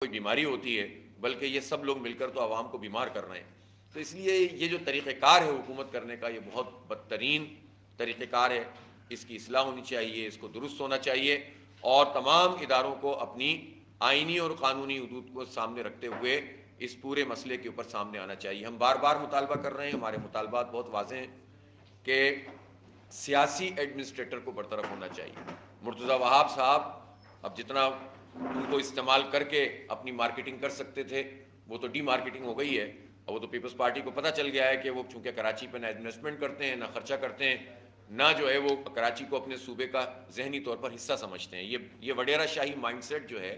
کوئی بیماری ہوتی ہے، بلکہ یہ سب لوگ مل کر تو عوام کو بیمار کر رہے ہیں۔ تو اس لیے یہ جو طریقہ کار ہے حکومت کرنے کا، یہ بہت بدترین طریقہ کار ہے۔ اس کی اصلاح ہونی چاہیے، اس کو درست ہونا چاہیے، اور تمام اداروں کو اپنی آئینی اور قانونی حدود کو سامنے رکھتے ہوئے اس پورے مسئلے کے اوپر سامنے آنا چاہیے۔ ہم بار بار مطالبہ کر رہے ہیں، ہمارے مطالبات بہت واضح ہیں کہ سیاسی ایڈمنسٹریٹر کو برطرف ہونا چاہیے۔ مرتضیٰ وہاب صاحب اب جتنا ان کو استعمال کر کے اپنی مارکیٹنگ کر سکتے تھے، وہ تو ڈی مارکیٹنگ ہو گئی ہے، اور وہ تو پیپلز پارٹی کو پتہ چل گیا ہے کہ وہ چونکہ کراچی پہ نہ انویسٹمنٹ کرتے ہیں، نہ خرچہ کرتے ہیں، نہ جو ہے وہ کراچی کو اپنے صوبے کا ذہنی طور پر حصہ سمجھتے ہیں۔ یہ وڈیرا شاہی مائنڈ سیٹ جو ہے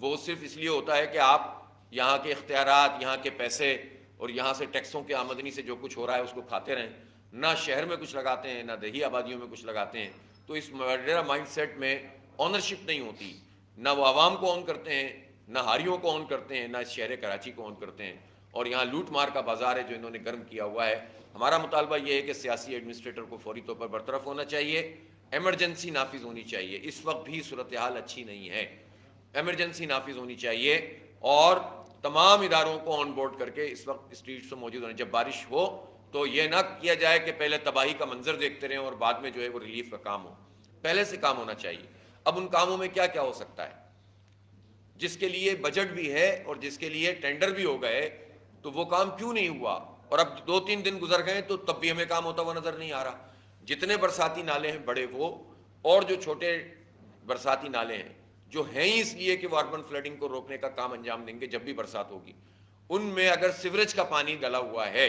وہ صرف اس لیے ہوتا ہے کہ آپ یہاں کے اختیارات، یہاں کے پیسے اور یہاں سے ٹیکسوں کے آمدنی سے جو کچھ ہو رہا ہے اس کو کھاتے رہیں، نہ شہر میں کچھ لگاتے ہیں، نہ دیہی آبادیوں میں کچھ لگاتے ہیں۔ تو اس وڈیرا مائنڈ سیٹ میں اونرشپ نہیں ہوتی، نہ وہ عوام کو اون کرتے ہیں، نہ ہاریوں کو اون کرتے ہیں، نہ اس شہر کراچی کو اون کرتے ہیں، اور یہاں لوٹ مار کا بازار ہے جو انہوں نے گرم کیا ہوا ہے۔ ہمارا مطالبہ یہ ہے کہ سیاسی ایڈمنسٹریٹر کو فوری طور پر برطرف ہونا چاہیے، ایمرجنسی نافذ ہونی چاہیے۔ اس وقت بھی صورتحال اچھی نہیں ہے، ایمرجنسی نافذ ہونی چاہیے، اور تمام اداروں کو آن بورڈ کر کے اس وقت اسٹریٹس پر موجود ہونے۔ جب بارش ہو تو یہ نہ کیا جائے کہ پہلے تباہی کا منظر دیکھتے رہیں اور بعد میں جو ہے وہ ریلیف کا کام ہو، پہلے سے کام ہونا چاہیے۔ اب ان کاموں میں کیا کیا ہو سکتا ہے، جس کے لیے بجٹ بھی ہے اور جس کے لیے ٹینڈر بھی ہو گئے، تو وہ کام کیوں نہیں ہوا؟ اور اب 2-3 دن گزر گئے تو تب بھی ہمیں کام ہوتا ہوا نظر نہیں آ رہا۔ جتنے برساتی نالے ہیں بڑے وہ، اور جو چھوٹے برساتی نالے ہیں جو ہیں ہی اس لیے کہ وہ اربن فلڈنگ کو روکنے کا کام انجام دیں گے جب بھی برسات ہوگی، ان میں اگر سیوریج کا پانی ڈلا ہوا ہے،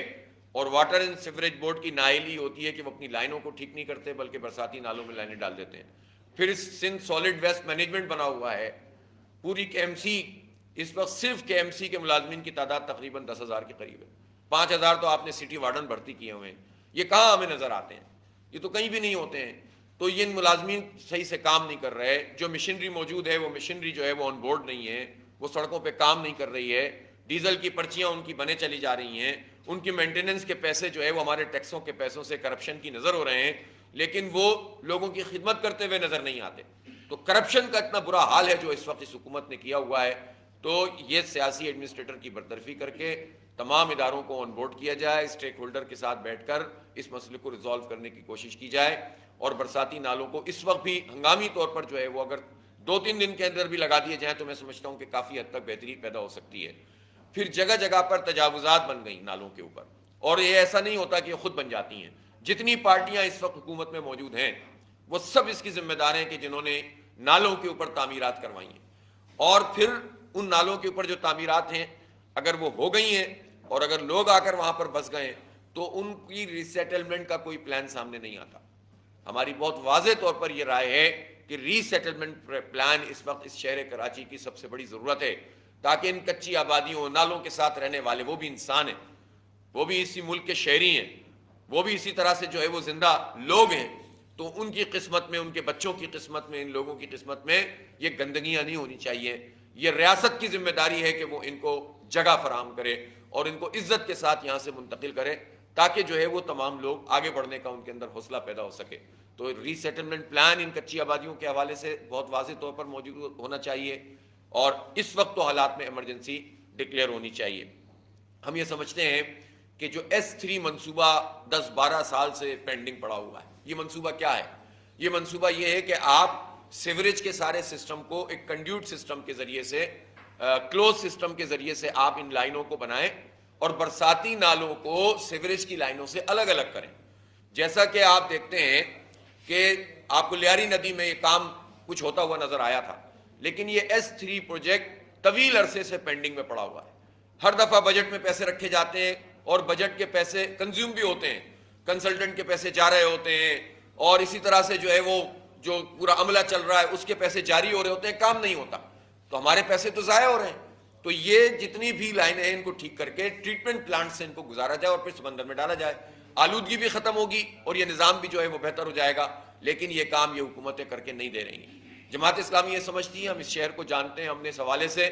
اور واٹر اینڈ سیوریج بورڈ کی نااہلی ہوتی ہے کہ وہ اپنی لائنوں کو ٹھیک نہیں کرتے بلکہ برساتی نالوں میں لائنیں ڈال دیتے ہیں، پھر سندھ سالڈ ویسٹ مینجمنٹ بنا ہوا ہے، پوری کے ایم سی، اس وقت صرف کے ایم سی کے ملازمین کی تعداد تقریباً 10,000 کے قریب ہے، 5,000 تو آپ نے سٹی وارڈن بھرتی کیے ہوئے ہیں۔ یہ کہاں ہمیں نظر آتے ہیں؟ یہ تو کہیں بھی نہیں ہوتے ہیں۔ تو یہ ملازمین صحیح سے کام نہیں کر رہے، جو مشینری موجود ہے وہ مشینری جو ہے وہ آن بورڈ نہیں ہے، وہ سڑکوں پہ کام نہیں کر رہی ہے، ڈیزل کی پرچیاں ان کی بنے چلی جا رہی ہیں، ان کی مینٹیننس کے پیسے جو ہے وہ ہمارے ٹیکسوں کے پیسوں سے کرپشن کی نظر ہو رہے ہیں، لیکن وہ لوگوں کی خدمت کرتے ہوئے نظر نہیں آتے۔ تو کرپشن کا اتنا برا حال ہے جو اس وقت اس حکومت نے کیا ہوا ہے، تو یہ سیاسی ایڈمنسٹریٹر کی برطرفی کر کے تمام اداروں کو آن بورڈ کیا جائے، اسٹیک ہولڈر کے ساتھ بیٹھ کر اس مسئلے کو ریزالو کرنے کی کوشش کی جائے، اور برساتی نالوں کو اس وقت بھی ہنگامی طور پر جو ہے وہ اگر 2-3 دن کے اندر بھی لگا دیے جائیں تو میں سمجھتا ہوں کہ کافی حد تک بہتری پیدا ہو سکتی ہے۔ پھر جگہ جگہ پر تجاوزات بن گئی نالوں کے اوپر، اور یہ ایسا نہیں ہوتا کہ یہ خود بن جاتی ہیں۔ جتنی پارٹیاں اس وقت حکومت میں موجود ہیں وہ سب اس کی ذمہ دار ہیں کہ جنہوں نے نالوں کے اوپر تعمیرات کروائی ہیں، اور پھر ان نالوں کے اوپر جو تعمیرات ہیں اگر وہ ہو گئی ہیں اور اگر لوگ آ کر وہاں پر بس گئے تو ان کی ری سیٹلمنٹ کا کوئی پلان سامنے نہیں آتا۔ ہماری بہت واضح طور پر یہ رائے ہے کہ ری سیٹلمنٹ پلان اس وقت اس شہر کراچی کی سب سے بڑی ضرورت ہے، تاکہ ان کچی آبادیوں، نالوں کے ساتھ رہنے والے، وہ بھی انسان ہیں، وہ بھی اسی ملک کے شہری ہیں، وہ بھی اسی طرح سے جو ہے وہ زندہ لوگ ہیں، تو ان کی قسمت میں، ان کے بچوں کی قسمت میں، ان لوگوں کی قسمت میں یہ گندگیاں نہیں ہونی چاہیے۔ یہ ریاست کی ذمہ داری ہے کہ وہ ان کو جگہ فراہم کرے اور ان کو عزت کے ساتھ یہاں سے منتقل کرے، تاکہ جو ہے وہ تمام لوگ آگے بڑھنے کا ان کے اندر حوصلہ پیدا ہو سکے۔ تو ری سیٹلمنٹ پلان ان کچی آبادیوں کے حوالے سے بہت واضح طور پر موجود ہونا چاہیے، اور اس وقت تو حالات میں ایمرجنسی ڈکلیئر ہونی چاہیے۔ ہم یہ سمجھتے ہیں کہ جو S3 منصوبہ 10-12 سال سے پینڈنگ پڑا ہوا ہے، یہ منصوبہ کیا ہے؟ یہ منصوبہ یہ ہے کہ آپ سیوریج کے سارے سسٹم کو ایک کنڈیوٹ سسٹم کے ذریعے سے، کلوز سسٹم کے ذریعے سے آپ ان لائنوں کو بنائیں اور برساتی نالوں کو سیوریج کی لائنوں سے الگ الگ کریں۔ جیسا کہ آپ دیکھتے ہیں کہ آپ کو لیاری ندی میں یہ کام کچھ ہوتا ہوا نظر آیا تھا، لیکن یہ S3 پروجیکٹ طویل عرصے سے پینڈنگ میں پڑا ہوا ہے۔ ہر دفعہ بجٹ میں پیسے رکھے جاتے ہیں اور بجٹ کے پیسے کنزیوم بھی ہوتے ہیں، کنسلٹنٹ کے پیسے جا رہے ہوتے ہیں، اور اسی طرح سے جو ہے وہ جو پورا عملہ چل رہا ہے اس کے پیسے جاری ہو رہے ہوتے ہیں، کام نہیں ہوتا، تو ہمارے پیسے تو ضائع ہو رہے ہیں۔ تو یہ جتنی بھی لائنیں ہیں ان کو ٹھیک کر کے ٹریٹمنٹ پلانٹ سے ان کو گزارا جائے اور پھر سمندر میں ڈالا جائے، آلودگی بھی ختم ہوگی اور یہ نظام بھی جو ہے وہ بہتر ہو جائے گا، لیکن یہ کام یہ حکومتیں کر کے نہیں دے رہی ہیں۔ جماعت اسلامی یہ سمجھتی ہے، ہم اس شہر کو جانتے ہیں، ہم نے اس حوالے سے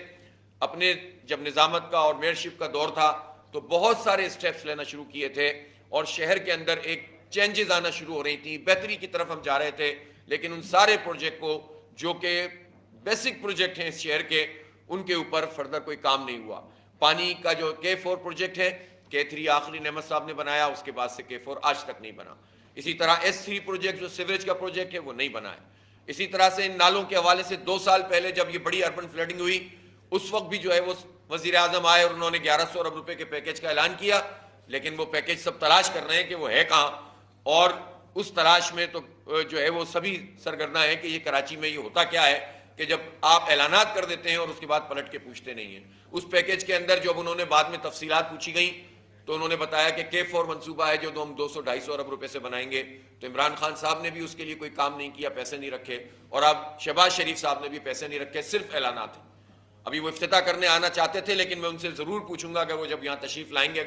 اپنے جب نظامت کا اور میئرشپ کا دور تھا تو بہت سارے اسٹیپس لینا شروع کیے تھے، اور شہر کے اندر ایک چینجز آنا شروع ہو رہی تھیں، بہتری کی طرف ہم جا رہے تھے، لیکن ان سارے پروجیکٹ کو جو کہ بیسک پروجیکٹ ہیں اس شہر کے، ان کے اوپر فردر کوئی کام نہیں ہوا. پانی کا جو K4 پروجیکٹ ہے, K3 آخری نعمت صاحب نے بنایا, اس کے بعد سے K4 آج تک نہیں بنا. اسی طرح S3 پروجیکٹ جو سیوریج کا پروجیکٹ ہے وہ نہیں بنا ہے. اسی طرح سے ان نالوں کے حوالے سے 2 سال پہلے جب یہ بڑی اربن فلڈنگ ہوئی, اس وقت بھی جو ہے وہ وزیر اعظم آئے اور انہوں نے 1100 ارب روپے کے پیکیج کا اعلان کیا, لیکن وہ پیکیج سب تلاش کر رہے ہیں کہ وہ ہے کہاں, اور اس تلاش میں تو جو ہے وہ سبھی سرگرداں ہیں کہ یہ کراچی میں یہ ہوتا کیا ہے کہ جب آپ اعلانات کر دیتے ہیں اور اس کے بعد پلٹ کے پوچھتے نہیں ہیں. اس پیکیج کے اندر جب انہوں نے بعد میں تفصیلات پوچھی گئیں تو انہوں نے بتایا کہ K4 منصوبہ ہے جو ہم 200-250 ارب روپے سے بنائیں گے. تو عمران خان صاحب نے بھی اس کے لیے کوئی کام نہیں کیا, پیسے نہیں رکھے, اور اب شہباز شریف صاحب نے بھی پیسے نہیں رکھے, صرف اعلانات ہیں. ابھی وہ افتتاح کرنے آنا چاہتے تھے, لیکن میں ان سے ضرور پوچھوں گا اگر وہ جب یہاں تشریف لائیں گے,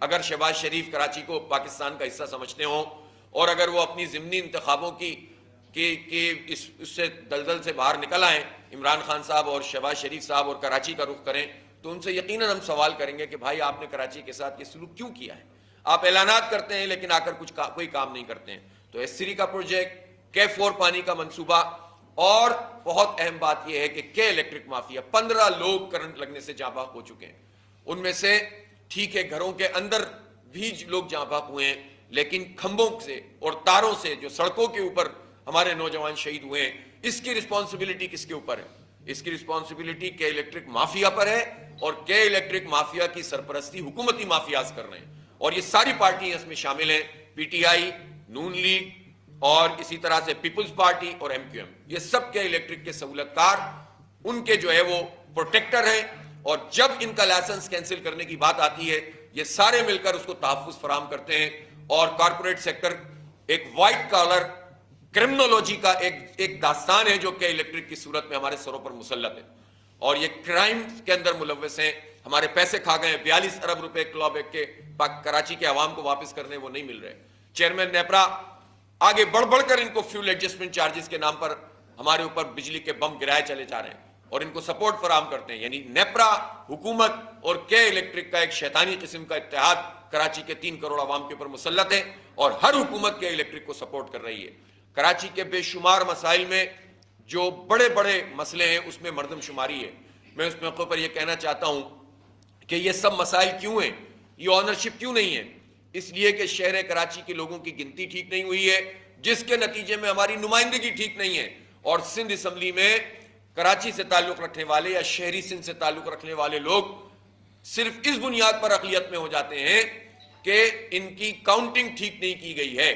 اگر شہباز شریف کراچی کو پاکستان کا حصہ سمجھتے ہوں, اور اگر وہ اپنی ضمنی انتخابوں کی اس سے دلدل سے باہر نکل آئیں, عمران خان صاحب اور شہباز شریف صاحب, اور کراچی کا رخ کریں, تو ان سے یقیناً ہم سوال کریں گے کہ بھائی آپ نے کراچی کے ساتھ یہ سلوک کیوں کیا ہے؟ آپ اعلانات کرتے ہیں لیکن آ کر کوئی کام نہیں کرتے ہیں. تو S3 کا پروجیکٹ, K4 پانی کا منصوبہ, اور بہت اہم بات یہ ہے کہ K الیکٹرک مافیا 15 لوگ کرنٹ لگنے سے جاں بحق ہو چکے ہیں. ان میں سے ٹھیک ہے گھروں کے اندر بھی لوگ جاں بحق ہوئے ہیں, لیکن کھمبوں سے اور تاروں سے جو سڑکوں کے اوپر ہمارے نوجوان شہید ہوئے ہیں, اس کی رسپانسبلٹی کس کے اوپر ہے؟ اس کی رسپانسبلٹی K الیکٹرک مافیا پر ہے, اور K الیکٹرک مافیا کی سرپرستی حکومتی مافیاز کر رہے ہیں, اور یہ ساری پارٹیاں اس میں شامل ہیں, PTI, نون لیگ, اور اسی طرح سے پیپلز پارٹی اور MQM. یہ سب K الیکٹرک کے سہولت کار, ان کے جو ہے وہ پروٹیکٹر ہیں, اور جب ان کا لائسنس کینسل کرنے کی بات آتی ہے یہ سارے مل کر اس کو تحفظ فراہم کرتے ہیں. اور کارپوریٹ سیکٹر ایک وائٹ کالر کرمنولوجی کا ایک داستان ہے جو K الیکٹرک کی صورت میں ہمارے سروں پر مسلط ہے, اور یہ کرائم کے اندر ملوث ہیں. ہمارے پیسے کھا گئے, 42 ارب روپے کلاب ایک کے کراچی کے عوام کو واپس کرنے وہ نہیں مل رہے. چیئرمین نیپرا آگے بڑھ بڑھ کر ان کو فیول ایڈجسٹمنٹ چارجز کے نام پر ہمارے اوپر بجلی کے بم گرائے چلے جا رہے ہیں, اور ان کو سپورٹ فراہم کرتے ہیں. یعنی نیپرا, حکومت اور K الیکٹرک کا ایک شیطانی قسم کا اتحاد کراچی کے 3 کروڑ عوام کے اوپر مسلط ہے, اور ہر حکومت K الیکٹرک کو سپورٹ کر رہی ہے. کراچی کے بے شمار مسائل میں جو بڑے بڑے مسئلے ہیں اس میں مردم شماری ہے. میں اس موقع پر یہ کہنا چاہتا ہوں کہ یہ سب مسائل کیوں ہیں, یہ آنرشپ کیوں نہیں ہے؟ اس لیے کہ شہر کراچی کے لوگوں کی گنتی ٹھیک نہیں ہوئی ہے, جس کے نتیجے میں ہماری نمائندگی ٹھیک نہیں ہے, اور سندھ اسمبلی میں کراچی سے تعلق رکھنے والے یا شہری سندھ سے تعلق رکھنے والے لوگ صرف اس بنیاد پر اقلیت میں ہو جاتے ہیں کہ ان کی کاؤنٹنگ ٹھیک نہیں کی گئی ہے.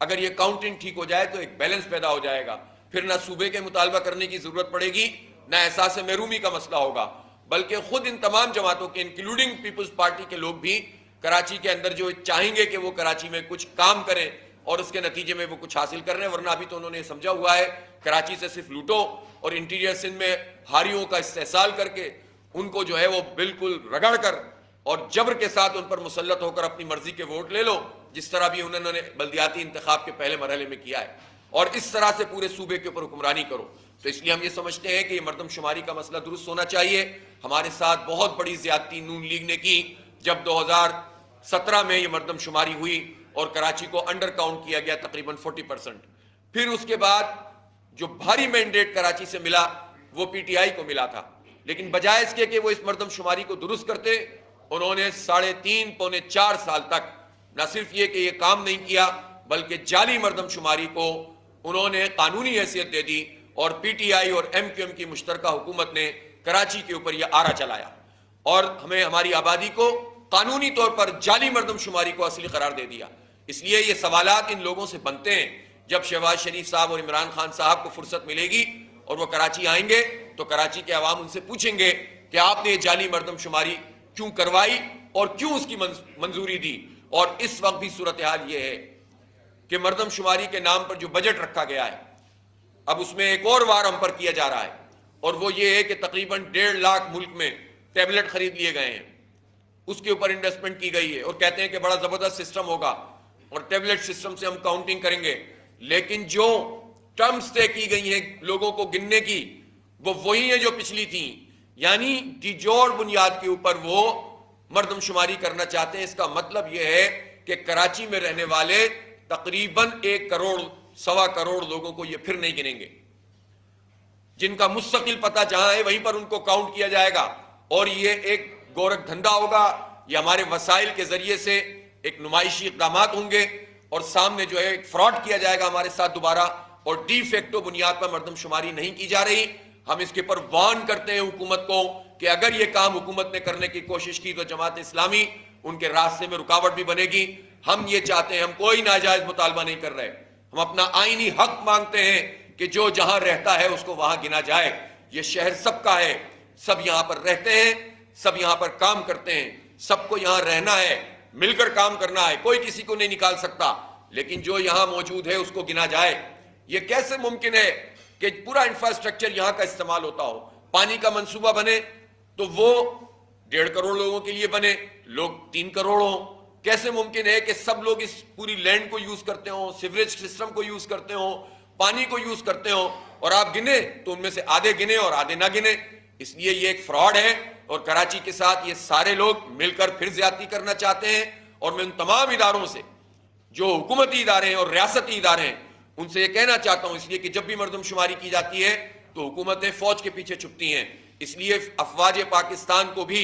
اگر یہ کاؤنٹنگ ٹھیک ہو جائے تو ایک بیلنس پیدا ہو جائے گا, پھر نہ صوبے کے مطالبہ کرنے کی ضرورت پڑے گی, نہ احساس محرومی کا مسئلہ ہوگا, بلکہ خود ان تمام جماعتوں کے انکلوڈنگ پیپلز پارٹی کے لوگ بھی کراچی کے اندر جو چاہیں گے کہ وہ کراچی میں کچھ کام کریں اور اس کے نتیجے میں وہ کچھ حاصل کر رہے ہیں, ورنہ ابھی تو انہوں نے سمجھا ہوا ہے کراچی سے صرف لوٹو اور انٹیریئر سندھ میں ہاریوں کا استحصال کر کے ان کو جو ہے وہ بالکل رگڑ کر اور جبر کے ساتھ ان پر مسلط ہو کر اپنی مرضی کے ووٹ لے لو, جس طرح بھی انہوں نے بلدیاتی انتخاب کے پہلے مرحلے میں کیا ہے, اور اس طرح سے پورے صوبے کے اوپر حکمرانی کرو. تو اس لیے ہم یہ سمجھتے ہیں کہ یہ مردم شماری کا مسئلہ درست ہونا چاہیے. ہمارے ساتھ بہت بڑی زیادتی نون لیگ نے کی جب 2017 میں یہ مردم شماری ہوئی اور کراچی کو انڈر کاؤنٹ کیا گیا تقریباً 40%. پھر اس کے بعد جو بھاری مینڈیٹ کراچی سے ملا وہ PTI کو ملا تھا, لیکن بجائے اس کے کہ وہ اس مردم شماری کو درست کرتے, انہوں نے 3.5 پونے 4 سال تک نہ صرف یہ کہ یہ کام نہیں کیا بلکہ جعلی مردم شماری کو انہوں نے قانونی حیثیت دے دی, اور PTI اور MQM کی مشترکہ حکومت نے کراچی کے اوپر یہ آرا چلایا اور ہمیں ہماری آبادی کو قانونی طور پر جعلی مردم شماری کو اصلی قرار دے دیا. اس لیے یہ سوالات ان لوگوں سے بنتے ہیں. جب شہباز شریف صاحب اور عمران خان صاحب کو فرصت ملے گی اور وہ کراچی آئیں گے تو کراچی کے عوام ان سے پوچھیں گے کہ آپ نے یہ جعلی مردم شماری کیوں کروائی اور کیوں اس کی منظوری دی. اور اس وقت بھی صورتحال یہ ہے کہ مردم شماری کے نام پر جو بجٹ رکھا گیا ہے اب اس میں ایک اور وار ہم پر کیا جا رہا ہے, اور وہ یہ ہے کہ تقریباً 1.5 لاکھ ملک میں ٹیبلٹ خرید لیے گئے ہیں, اس کے اوپر انویسٹمنٹ کی گئی ہے, اور کہتے ہیں کہ بڑا زبردست سسٹم ہوگا اور ٹیبلٹ سسٹم سے ہم کاؤنٹنگ کریں گے, لیکن جو ٹرمز طے کی گئی ہیں لوگوں کو گننے کی وہ وہی ہیں جو پچھلی تھیں. یعنی ڈیجور بنیاد کے اوپر وہ مردم شماری کرنا چاہتے ہیں. اس کا مطلب یہ ہے کہ کراچی میں رہنے والے تقریباً 1 کروڑ 1.25 کروڑ لوگوں کو یہ پھر نہیں گنیں گے. جن کا مستقل پتہ جہاں ہے وہیں پر ان کو کاؤنٹ کیا جائے گا، اور یہ ایک گورکھ دھندا ہوگا، یہ ہمارے وسائل کے ذریعے سے ایک نمائشی اقدامات ہوں گے، اور سامنے جو ہے ایک فراڈ کیا جائے گا ہمارے ساتھ دوبارہ، اور ڈی فیکٹو بنیاد پر مردم شماری نہیں کی جا رہی۔ ہم اس کے پر وارن کرتے ہیں حکومت کو کہ اگر یہ کام حکومت نے کرنے کی کوشش کی تو جماعت اسلامی ان کے راستے میں رکاوٹ بھی بنے گی۔ ہم یہ چاہتے ہیں، ہم کوئی ناجائز مطالبہ نہیں کر رہے، ہم اپنا آئینی حق مانگتے ہیں کہ جو جہاں رہتا ہے اس کو وہاں گنا جائے۔ یہ شہر سب کا ہے، سب یہاں پر رہتے ہیں، سب یہاں پر کام کرتے ہیں، سب کو یہاں رہنا ہے، مل کر کام کرنا ہے، کوئی کسی کو نہیں نکال سکتا، لیکن جو یہاں موجود ہے اس کو گنا جائے۔ یہ کیسے ممکن ہے کہ پورا انفراسٹرکچر یہاں کا استعمال ہوتا ہو، پانی کا منصوبہ بنے تو وہ 1.5 کروڑ لوگوں کے لیے بنے، لوگ 3 کروڑ ہوں؟ کیسے ممکن ہے کہ سب لوگ اس پوری لینڈ کو یوز کرتے ہوں، سیوریج سسٹم کو یوز کرتے ہوں، پانی کو یوز کرتے ہوں، اور آپ گنے تو ان میں سے آدھے گنے اور آدھے نہ گنے؟ اس لیے یہ ایک فراڈ ہے، اور کراچی کے ساتھ یہ سارے لوگ مل کر پھر زیادتی کرنا چاہتے ہیں۔ اور میں ان تمام اداروں سے، جو حکومتی ادارے ہیں اور ریاستی ادارے ہیں، ان سے یہ کہنا چاہتا ہوں، اس لیے کہ جب بھی مردم شماری کی جاتی ہے تو حکومتیں فوج کے پیچھے چھپتی ہیں، اس لیے افواج پاکستان کو بھی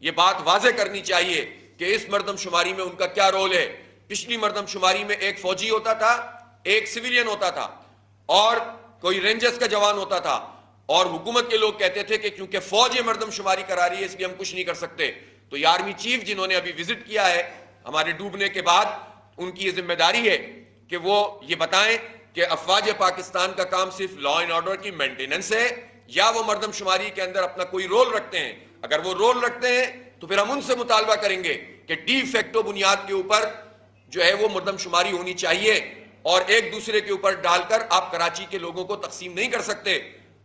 یہ بات واضح کرنی چاہیے کہ اس مردم شماری میں ان کا کیا رول ہے۔ پچھلی مردم شماری میں ایک فوجی ہوتا تھا، ایک سویلین ہوتا تھا، اور کوئی رینجرز کا جوان ہوتا تھا، اور حکومت کے لوگ کہتے تھے کہ کیونکہ فوج یہ مردم شماری کرا رہی ہے اس لیے ہم کچھ نہیں کر سکتے۔ تو یہ آرمی چیف جنہوں نے ابھی وزٹ کیا ہے ہمارے ڈوبنے کے بعد، ان کی یہ ذمہ داری ہے کہ وہ یہ بتائیں کہ افواج پاکستان کا کام صرف لا اینڈ آرڈر کی مینٹیننس ہے یا وہ مردم شماری کے اندر اپنا کوئی رول رکھتے ہیں۔ اگر وہ رول رکھتے ہیں تو پھر ہم ان سے مطالبہ کریں گے کہ ڈی فیکٹو بنیاد کے اوپر جو ہے وہ مردم شماری ہونی چاہیے، اور ایک دوسرے کے اوپر ڈال کر آپ کراچی کے لوگوں کو تقسیم نہیں کر سکتے،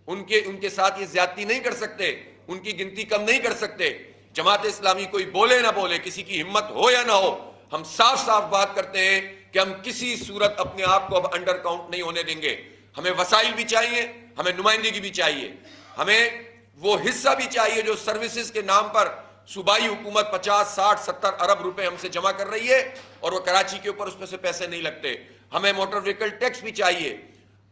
ان کے ساتھ یہ زیادتی نہیں کر سکتے، ان کی گنتی کم نہیں کر سکتے۔ جماعت اسلامی کوئی بولے نہ بولے، کسی کی ہمت ہو یا نہ ہو، ہم صاف صاف بات کرتے ہیں کہ ہم کسی صورت اپنے آپ کو اب انڈر کاؤنٹ نہیں ہونے دیں گے۔ ہمیں وسائل بھی چاہیے، ہمیں نمائندگی بھی چاہیے، ہمیں وہ حصہ بھی چاہیے جو سروسز کے نام پر صوبائی حکومت 50 60 70 ارب روپے ہم سے جمع کر رہی ہے، اور وہ کراچی کے اوپر اس میں سے پیسے نہیں لگتے۔ ہمیں موٹر وہیکل ٹیکس بھی چاہیے،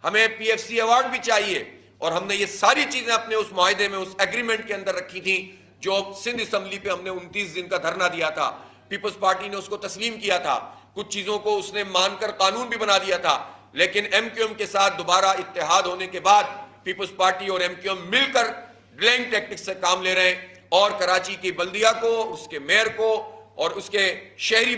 ہمیں پی ایف سی ایوارڈ بھی چاہیے، اور ہم نے یہ ساری چیزیں اپنے اس معاہدے میں، اس ایگریمنٹ کے اندر رکھی تھیں جو سندھ اسمبلی پہ ہم نے 29 دن کا دھرنا دیا تھا۔ پیپلز پارٹی نے اس کو تسلیم کیا تھا، کچھ چیزوں کو اس نے مان کر قانون بھی بنا دیا تھا، لیکن ایم کیو ایم کے ساتھ دوبارہ اتحاد ہونے کے بعد پیپلز پارٹی اور ایم کیو ایم مل کر ڈیلنگ ٹیکٹکس سے کام لے رہے ہیں، اور کراچی کی بلدیہ کو، اس کے میئر کو، اور اس کے شہری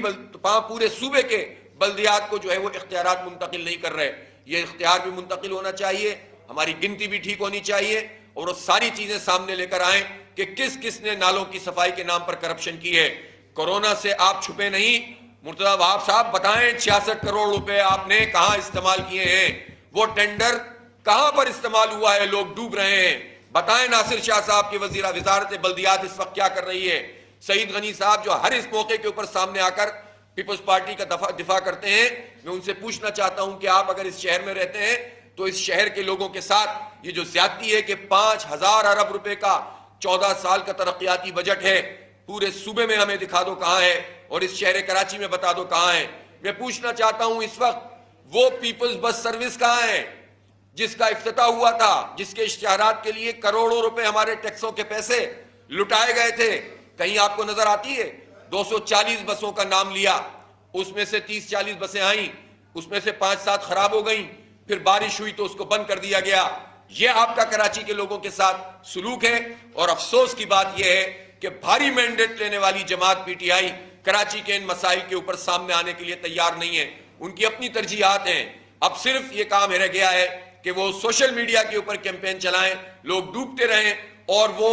پورے صوبے کے بلدیات کو جو ہے وہ اختیارات منتقل نہیں کر رہے۔ یہ اختیار بھی منتقل ہونا چاہیے، ہماری گنتی بھی ٹھیک ہونی چاہیے، اور وہ ساری چیزیں سامنے لے کر آئیں کہ کس کس نے نالوں کی صفائی کے نام پر کرپشن کی ہے۔ کورونا سے آپ چھپے نہیں، مرتضی وہاب صاحب بتائیں 66 کروڑ روپے آپ نے کہاں استعمال کیے ہیں؟ وہ ٹینڈر کہاں پر استعمال ہوا ہے؟ لوگ ڈوب رہے ہیں، بتائیں ناصر شاہ صاحب کی وزارت بلدیات اس وقت کیا کر رہی ہے؟ سعید غنی صاحب جو ہر اس موقع کے اوپر سامنے آ کر پیپلز پارٹی کا دفاع کرتے ہیں، میں ان سے پوچھنا چاہتا ہوں کہ آپ اگر اس شہر میں رہتے ہیں تو اس شہر کے لوگوں کے ساتھ یہ جو زیادتی ہے کہ 5000 ارب روپے کا 14 سال کا ترقیاتی بجٹ ہے، پورے صوبے میں ہمیں دکھا دو کہاں ہے، اور اس شہر کراچی میں بتا دو کہاں ہے۔ میں پوچھنا چاہتا ہوں اس وقت وہ پیپلز بس سروس کہاں ہے جس کا افتتاح ہوا تھا، جس کے اشتہارات کے لیے کروڑوں روپے ہمارے ٹیکسوں کے پیسے لٹائے گئے تھے؟ کہیں آپ کو نظر آتی ہے؟ 240 بسوں کا نام لیا، اس میں سے 30-40 بسیں آئیں، اس میں سے 5-7 خراب ہو گئیں، پھر بارش ہوئی تو اس کو بند کر دیا گیا۔ یہ آپ کا کراچی کے لوگوں کے ساتھ سلوک ہے، اور افسوس کی بات یہ ہے کہ بھاری مینڈیٹ لینے والی جماعت پی ٹی آئی کراچی کے ان مسائل کے اوپر سامنے آنے کے لیے تیار نہیں ہے۔ ان کی اپنی ترجیحات ہیں، اب صرف یہ کام رہ گیا ہے کہ وہ سوشل میڈیا کے اوپر کیمپین چلائیں، لوگ ڈوبتے رہیں، اور وہ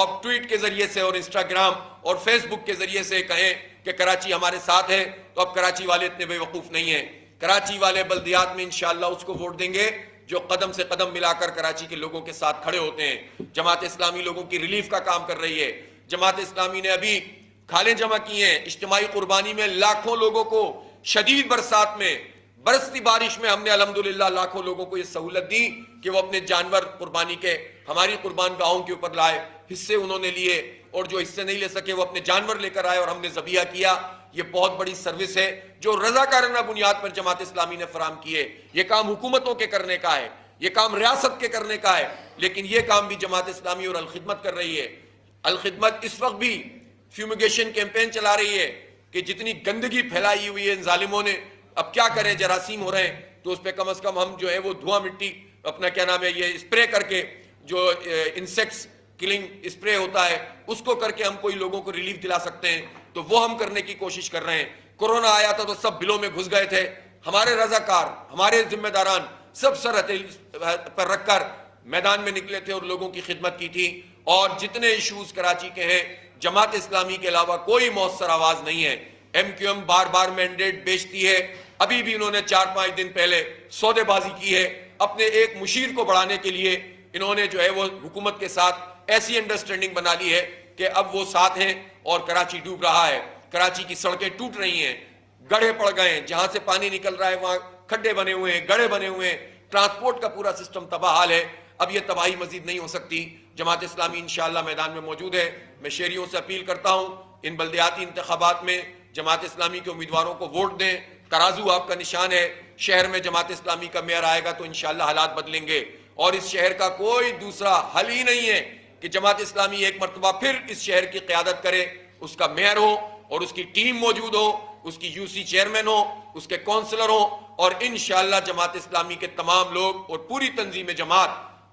آپ ٹویٹ کے ذریعے سے اور انسٹاگرام اور فیس بک کے ذریعے سے کہیں کہ کراچی ہمارے ساتھ ہے، تو اب کراچی والے اتنے بے وقوف نہیں ہیں۔ کراچی والے بلدیات میں انشاءاللہ اس کو ووٹ دیں گے جو قدم سے قدم ملا کر کراچی کے لوگوں کے ساتھ کھڑے ہوتے ہیں۔ جماعت اسلامی لوگوں کی ریلیف کا کام کر رہی ہے۔ جماعت اسلامی نے ابھی کھالیں جمع کی ہیں، اجتماعی قربانی میں لاکھوں لوگوں کو شدید برسات میں، برستی بارش میں ہم نے الحمدللہ لاکھوں لوگوں کو یہ سہولت دی کہ وہ اپنے جانور قربانی کے ہماری قربان گاہوں کے اوپر لائے، حصے انہوں نے لیے، اور جو حصے نہیں لے سکے وہ اپنے جانور لے کر آئے اور ہم نے ذبیحہ کیا۔ یہ بہت بڑی سروس ہے جو رضاکارانہ بنیاد پر جماعت اسلامی نے فراہم کی ہے۔ یہ کام حکومتوں کے کرنے کا ہے، یہ کام ریاست کے کرنے کا ہے، لیکن یہ کام بھی جماعت اسلامی اور الخدمت کر رہی ہے۔ الخدمت اس وقت بھی فیومیگیشن کیمپین چلا رہی ہے کہ جتنی گندگی پھیلائی ہوئی ہے ان ظالموں نے، اب کیا کریں، جراثیم ہو رہے ہیں تو اس پہ کم از کم ہم جو ہے وہ دھواں مٹی اپنا کیا نام ہے یہ اسپرے کر کے، جو انسیکٹس کلنگ اسپرے ہوتا ہے اس کو کر کے ہم کوئی لوگوں کو ریلیف دلا سکتے ہیں، تو وہ ہم کرنے کی کوشش کر رہے ہیں۔ کورونا آیا تھا تو سب بلوں میں گھس گئے تھے، ہمارے رضاکار، ہمارے ذمہ داران سب سر پر رکھ کر میدان میں نکلے تھے اور لوگوں کی خدمت کی تھی، اور جتنے ایشوز کراچی کے ہیں جماعت اسلامی کے علاوہ کوئی مؤثر آواز نہیں ہے۔ ایم کیو ایم بار بار مینڈیٹ بیچتی ہے، ابھی بھی انہوں نے 4-5 دن پہلے سودے بازی کی ہے، اپنے ایک مشیر کو بڑھانے کے لیے انہوں نے جو ہے وہ حکومت کے ساتھ ایسی انڈرسٹینڈنگ بنا لی ہے کہ اب وہ ساتھ ہیں اور کراچی ڈوب رہا ہے، کراچی کی سڑکیں ٹوٹ رہی ہیں، گڑھے پڑ گئے ہیں، جہاں سے پانی نکل رہا ہے وہاں کھڈے بنے ہوئے ہیں، گڑھے بنے ہوئے ہیں، ٹرانسپورٹ کا پورا سسٹم تباہ حال ہے۔ اب یہ تباہی مزید نہیں ہو سکتی۔ جماعت اسلامی انشاءاللہ میدان میں موجود ہے۔ میں شہریوں سے اپیل کرتا ہوں ان بلدیاتی انتخابات میں جماعت اسلامی کے امیدواروں کو ووٹ دیں، ترازو آپ کا نشان ہے، شہر میں جماعت اسلامی کا میئر آئے گا تو انشاءاللہ حالات بدلیں گے، اور اس شہر کا کوئی دوسرا حل ہی نہیں ہے کہ جماعت اسلامی ایک مرتبہ پھر اس شہر کی قیادت کرے، اس کا میئر ہو اور اس کی ٹیم موجود ہو، اس کی یو سی چیئرمین ہو، اس کے کونسلر ہو، اور انشاءاللہ جماعت اسلامی کے تمام لوگ اور پوری تنظیم جماعت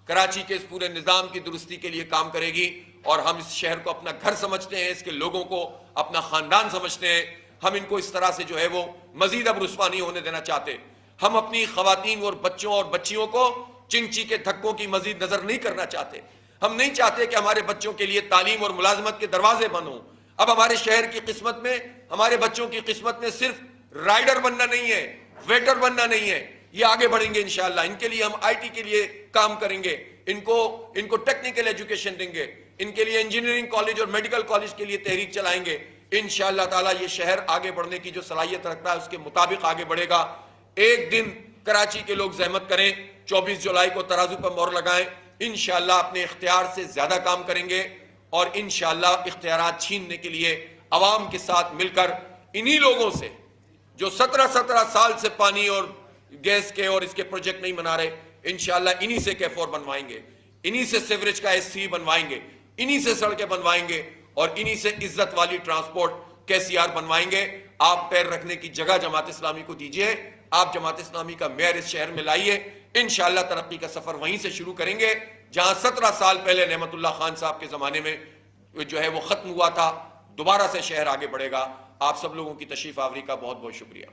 کراچی کے اس پورے نظام کی درستی کے لیے کام کرے گی، اور ہم اس شہر کو اپنا گھر سمجھتے ہیں، اس کے لوگوں کو اپنا خاندان سمجھتے ہیں، ہم ان کو اس طرح سے جو ہے وہ مزید اب رسوا نہیں ہونے دینا چاہتے۔ ہم اپنی خواتین اور بچوں اور بچیوں کو چنچی کے دھکوں کی مزید نظر نہیں کرنا چاہتے۔ ہم نہیں چاہتے کہ ہمارے بچوں کے لیے تعلیم اور ملازمت کے دروازے بند ہوں۔ اب ہمارے شہر کی قسمت میں، ہمارے بچوں کی قسمت میں صرف رائڈر بننا نہیں ہے، ویٹر بننا نہیں ہے، یہ آگے بڑھیں گے انشاءاللہ۔ ان کے لیے ہم آئی ٹی کے لیے کام کریں گے، ان کو ٹیکنیکل ایجوکیشن دیں گے، ان کے لیے انجینئرنگ کالج اور میڈیکل کالج کے لیے تحریک چلائیں گے۔ انشاءاللہ تعالیٰ یہ شہر آگے بڑھنے کی جو صلاحیت رکھتا ہے اس کے مطابق آگے بڑھے گا۔ ایک دن کراچی کے لوگ زحمت کریں، 24 جولائی کو ترازو پر مہر لگائیں، انشاءاللہ اپنے اختیار سے زیادہ کام کریں گے، اور انشاءاللہ اختیارات چھیننے کے لیے عوام کے ساتھ مل کر انہی لوگوں سے جو 17 سال سے پانی اور گیس کے اور اس کے پروجیکٹ نہیں بنا رہے، انشاءاللہ انہی سے کیفور بنوائیں گے، انہی سے سیوریج کا ایس سی بنوائیں گے، انہی سے سڑکیں بنوائیں گے، اور انہی سے عزت والی ٹرانسپورٹ KCR بنوائیں گے۔ آپ پیر رکھنے کی جگہ جماعت اسلامی کو دیجئے، آپ جماعت اسلامی کا میئر اس شہر میں لائیے، انشاءاللہ ترقی کا سفر وہیں سے شروع کریں گے جہاں 17 سال پہلے نعمت اللہ خان صاحب کے زمانے میں جو ہے وہ ختم ہوا تھا۔ دوبارہ سے شہر آگے بڑھے گا۔ آپ سب لوگوں کی تشریف آوری کا بہت بہت شکریہ۔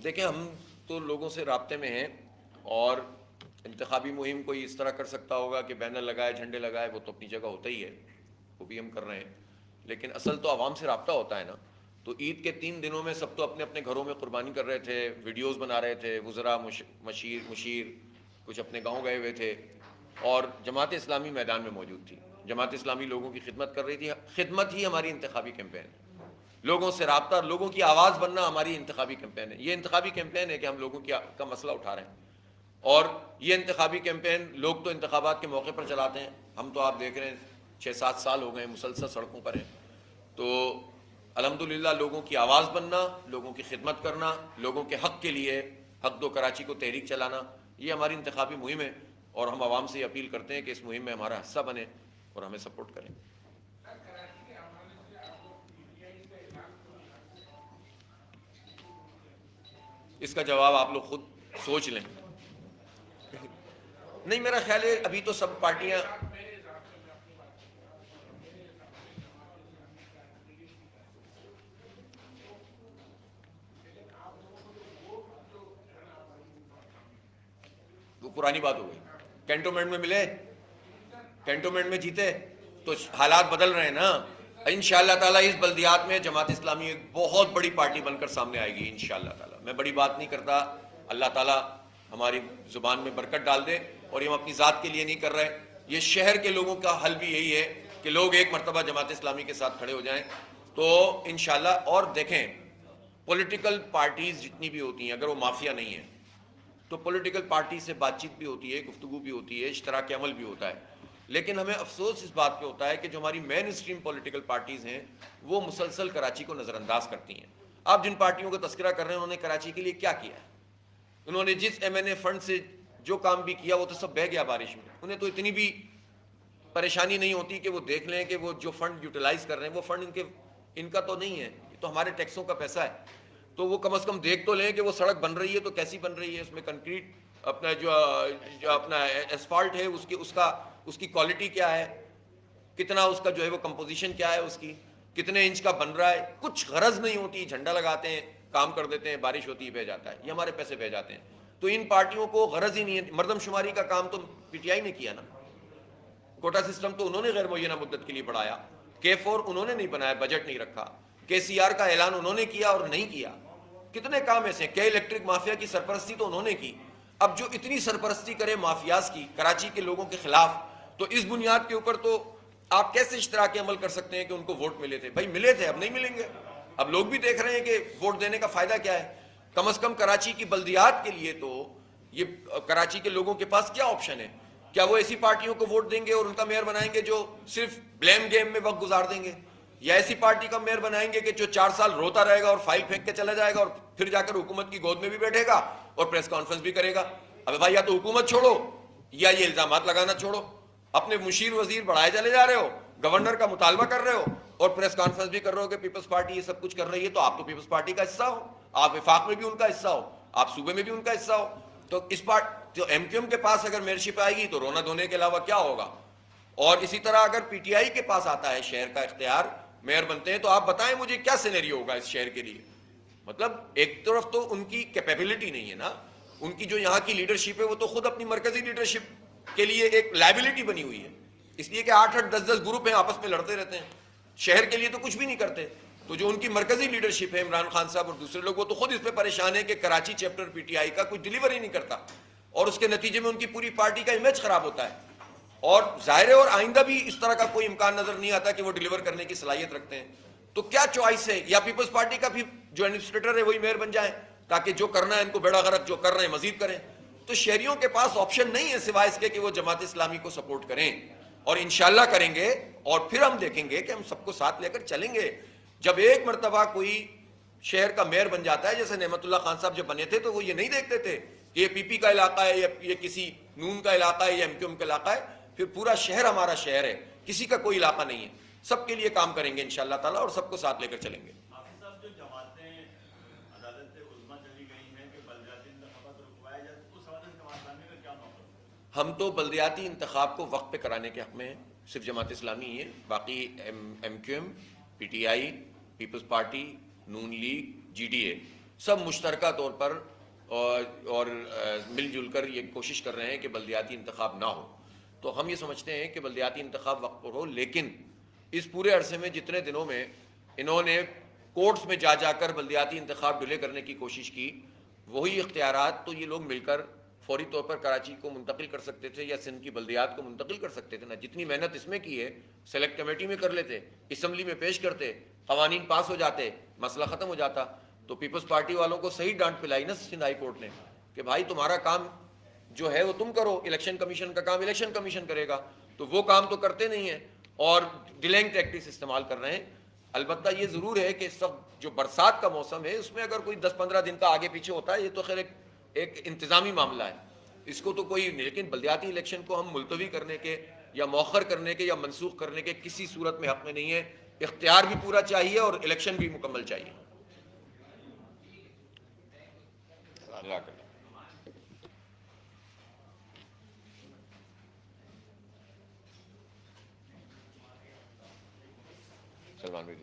دیکھیں، ہم تو لوگوں سے رابطے میں ہیں، اور انتخابی مہم کوئی اس طرح کر سکتا ہوگا کہ بینر لگائے، جھنڈے لگائے، وہ تو اپنی جگہ ہوتا ہی ہے، وہ بھی ہم کر رہے ہیں، لیکن اصل تو عوام سے رابطہ ہوتا ہے نا۔ تو عید کے 3 دنوں میں سب تو اپنے اپنے گھروں میں قربانی کر رہے تھے، ویڈیوز بنا رہے تھے، وزراء، مشیر کچھ اپنے گاؤں گئے ہوئے تھے، اور جماعت اسلامی میدان میں موجود تھی۔ جماعت اسلامی لوگوں کی خدمت کر رہی تھی۔ خدمت ہی ہماری انتخابی کیمپین ہے، لوگوں سے رابطہ، لوگوں کی آواز بننا ہماری انتخابی کیمپین ہے۔ یہ انتخابی کیمپین ہے کہ ہم لوگوں کا مسئلہ اٹھا رہے ہیں، اور یہ انتخابی کیمپین لوگ تو انتخابات کے موقع پر چلاتے ہیں، ہم تو آپ دیکھ رہے ہیں 6-7 سال ہو گئے مسلسل سڑکوں پر ہیں۔ تو الحمدللہ لوگوں کی آواز بننا، لوگوں کی خدمت کرنا، لوگوں کے حق کے لیے حق دو کراچی کو تحریک چلانا، یہ ہماری انتخابی مہم ہے، اور ہم عوام سے اپیل کرتے ہیں کہ اس مہم میں ہمارا حصہ بنیں اور ہمیں سپورٹ کریں۔ اس کا جواب آپ لوگ خود سوچ لیں۔ نہیں، میرا خیال ہے ابھی تو سب پارٹیاں وہ پرانی بات ہو گئی۔ کینٹونمنٹ میں ملے، کینٹونمنٹ میں جیتے، تو حالات بدل رہے ہیں نا۔ انشاءاللہ تعالیٰ اس بلدیات میں جماعت اسلامی ایک بہت بڑی پارٹی بن کر سامنے آئے گی انشاءاللہ تعالیٰ۔ میں بڑی بات نہیں کرتا، اللہ تعالیٰ ہماری زبان میں برکت ڈال دے، اور یہ ہم اپنی ذات کے لیے نہیں کر رہے، یہ شہر کے لوگوں کا حل بھی یہی ہے کہ لوگ ایک مرتبہ جماعت اسلامی کے ساتھ کھڑے ہو جائیں تو انشاءاللہ۔ اور دیکھیں، پولیٹیکل پارٹیز جتنی بھی ہوتی ہیں اگر وہ مافیا نہیں ہیں، تو پولیٹیکل پارٹی سے بات چیت بھی ہوتی ہے, گفتگو بھی ہوتی ہے, اشتراک عمل بھی ہوتا ہے. لیکن ہمیں افسوس اس بات پہ ہوتا ہے کہ جو ہماری مین اسٹریم پولیٹیکل پارٹیز ہیں وہ مسلسل کراچی کو نظر انداز کرتی ہیں. آپ جن پارٹیوں کا تذکرہ کر رہے ہیں انہوں نے کراچی کے لیے کیا کیا ہے؟ انہوں نے جس ایم این اے فنڈ سے جو کام بھی کیا وہ تو سب بہہ گیا بارش میں. انہیں تو اتنی بھی پریشانی نہیں ہوتی کہ وہ دیکھ لیں کہ وہ جو فنڈ یوٹیلائز کر رہے ہیں وہ فنڈ ان کا تو نہیں ہے, یہ تو ہمارے ٹیکسوں کا پیسہ ہے. تو وہ کم از کم دیکھ تو لیں کہ وہ سڑک بن رہی ہے تو کیسی بن رہی ہے, اس میں کنکریٹ اپنا جو اپنا ایسفالٹ ہے اس کی کوالٹی کیا ہے, کتنا اس کا جو ہے وہ کمپوزیشن کیا ہے, اس کی کتنے انچ کا بن رہا ہے. کچھ غرض نہیں ہوتی, جھنڈا لگاتے ہیں, کام کر دیتے ہیں, بارش ہوتی ہے بہ جاتا ہے, یہ ہمارے پیسے بہ جاتے ہیں. تو ان پارٹیوں کو غرض ہی نہیں ہے. مردم شماری کا کام تو پی ٹی آئی نے کیا نا, کوٹا سسٹم تو انہوں نے غیر معینہ مدت کے لیے بڑھایا, K4 انہوں نے نہیں بنایا, بجٹ نہیں رکھا, KCR کا اعلان انہوں نے کیا اور نہیں کیا. کتنے کام ایسے ہیں, الیکٹرک مافیا کی سرپرستی تو انہوں نے کی. اب جو اتنی سرپرستی کرے مافیاز کی کراچی کے لوگوں کے خلاف, تو اس بنیاد کے اوپر تو آپ کیسے اشتراک عمل کر سکتے ہیں کہ ان کو ووٹ ملے تھے؟ بھائی ملے تھے, اب نہیں ملیں گے. اب لوگ بھی دیکھ رہے ہیں کہ ووٹ دینے کا فائدہ کیا ہے. کم از کم کراچی کی بلدیات کے لیے تو یہ کراچی کے لوگوں کے پاس کیا آپشن ہے؟ کیا وہ ایسی پارٹیوں کو ووٹ دیں گے اور ان کا میئر بنائیں گے جو صرف بلیم گیم میں وقت گزار دیں گے, یا ایسی پارٹی کا میئر بنائیں گے کہ جو 4 سال روتا رہے گا اور فائل پھینک کے چلا جائے گا اور پھر جا کر حکومت کی گود میں بھی بیٹھے گا اور پریس کانفرنس بھی کرے گا؟ ابے بھائی یا تو حکومت چھوڑو یا یہ الزامات لگانا چھوڑو. اپنے مشیر وزیر بڑھائے چلے جا رہے ہو, گورنر کا مطالبہ کر رہے ہو اور پریس کانفرنس بھی کر رہے ہو کہ پیپلز پارٹی یہ سب کچھ کر رہی ہے. تو آپ تو پیپلز پارٹی کا حصہ ہو, آپ وفاق میں بھی ان کا حصہ ہو, آپ صوبے میں بھی ان کا حصہ ہو. تو اس جو ایم کیو ایم کے پاس اگر میئرشپ آئے گی تو رونا دھونے کے علاوہ کیا ہوگا. اور اسی طرح اگر پی ٹی آئی کے پاس آتا ہے شہر کا اختیار, میئر بنتے ہیں, تو آپ بتائیں مجھے کیا سینیریو ہوگا اس شہر کے لیے. مطلب ایک طرف تو ان کی کیپیبلٹی نہیں ہے نا, ان کی جو یہاں کی لیڈرشپ ہے وہ تو خود اپنی مرکزی لیڈرشپ کے لیے ایک لائبلٹی بنی ہوئی ہے, اس لیے کہ 8-8 10-10 گروپ ہیں آپس میں لڑتے رہتے ہیں, شہر کے لیے تو کچھ بھی نہیں کرتے. تو جو ان کی مرکزی لیڈرشپ ہے, عمران خان صاحب اور دوسرے لوگ, وہ تو خود اس پہ پریشان ہے کہ کراچی چیپٹر پی ٹی آئی کا کچھ ڈیلیور ہی نہیں کرتا, اور اس کے نتیجے میں ان کی پوری پارٹی کا امیج خراب ہوتا ہے. اور ظاہر ہے اور آئندہ بھی اس طرح کا کوئی امکان نظر نہیں آتا کہ وہ ڈیلیور کرنے کی صلاحیت رکھتے ہیں. تو کیا چوائس ہے؟ یا پیپلز پارٹی کا بھی جو ایڈمنسٹریٹر ہے وہی میئر بن جائیں تاکہ جو کرنا ہے ان کو بیڑا غرق جو کر رہے ہیں مزید کریں. تو شہریوں کے پاس آپشن نہیں ہے سوائے اس کے کہ وہ جماعت اسلامی کو سپورٹ کریں, اور انشاءاللہ کریں گے, اور پھر ہم دیکھیں گے کہ ہم سب کو ساتھ لے کر چلیں گے. جب ایک مرتبہ کوئی شہر کا میئر بن جاتا ہے, جیسے نعمت اللہ خان صاحب جب بنے تھے تو وہ یہ نہیں دیکھتے تھے کہ یہ پی پی کا علاقہ ہے یا یہ کسی نون کا علاقہ ہے یا ایم کیو ایم کا علاقہ ہے, پھر پورا شہر ہمارا شہر ہے, کسی کا کوئی علاقہ نہیں ہے. سب کے لیے کام کریں گے انشاءاللہ تعالیٰ, اور سب کو ساتھ لے کر چلیں گے. حافظ صاحب, جو جماعتیں عدالت عظمیٰ چلی گئی ہیں کہ بلدیاتی انتخابات رکوائے جائے, اس حوالے سے جماعت اسلامی کا کیا موقف؟ ہم تو بلدیاتی انتخاب کو وقت پہ کرانے کے حق میں ہیں, صرف جماعت اسلامی ہی ہے. باقی M Q M, P T I, Peoples Party, نون لیگ, جی ڈی اے, سب مشترکہ طور پر اور مل جل کر یہ کوشش کر رہے ہیں کہ بلدیاتی انتخاب نہ ہو. تو ہم یہ سمجھتے ہیں کہ بلدیاتی انتخاب وقت پر ہو, لیکن اس پورے عرصے میں جتنے دنوں میں انہوں نے کورٹس میں جا جا کر بلدیاتی انتخاب ڈیلے کرنے کی کوشش کی, وہی اختیارات تو یہ لوگ مل کر فوری طور پر کراچی کو منتقل کر سکتے تھے یا سندھ کی بلدیات کو منتقل کر سکتے تھے نا. جتنی محنت اس میں کی ہے سلیکٹ کمیٹی میں کر لیتے, اسمبلی میں پیش کرتے, قوانین پاس ہو جاتے, مسئلہ ختم ہو جاتا. تو پیپلز پارٹی والوں کو صحیح ڈانٹ پلائی نا سندھ ہائی کورٹ نے کہ بھائی تمہارا کام جو ہے وہ تم کرو, الیکشن کمیشن کا کام الیکشن کمیشن کرے گا. تو وہ کام تو کرتے نہیں ہیں اور ڈیلنگ ٹیکٹکس استعمال کر رہے ہیں. البتہ یہ ضرور ہے کہ اس وقت جو برسات کا موسم ہے اس میں اگر کوئی 10-15 دن کا آگے پیچھے ہوتا ہے یہ تو خیر ایک انتظامی معاملہ ہے, اس کو تو کوئی نہیں. لیکن بلدیاتی الیکشن کو ہم ملتوی کرنے کے یا مؤخر کرنے کے یا منسوخ کرنے کے کسی صورت میں حق میں نہیں ہے. اختیار بھی پورا چاہیے اور الیکشن بھی مکمل چاہیے. سلمان بھائی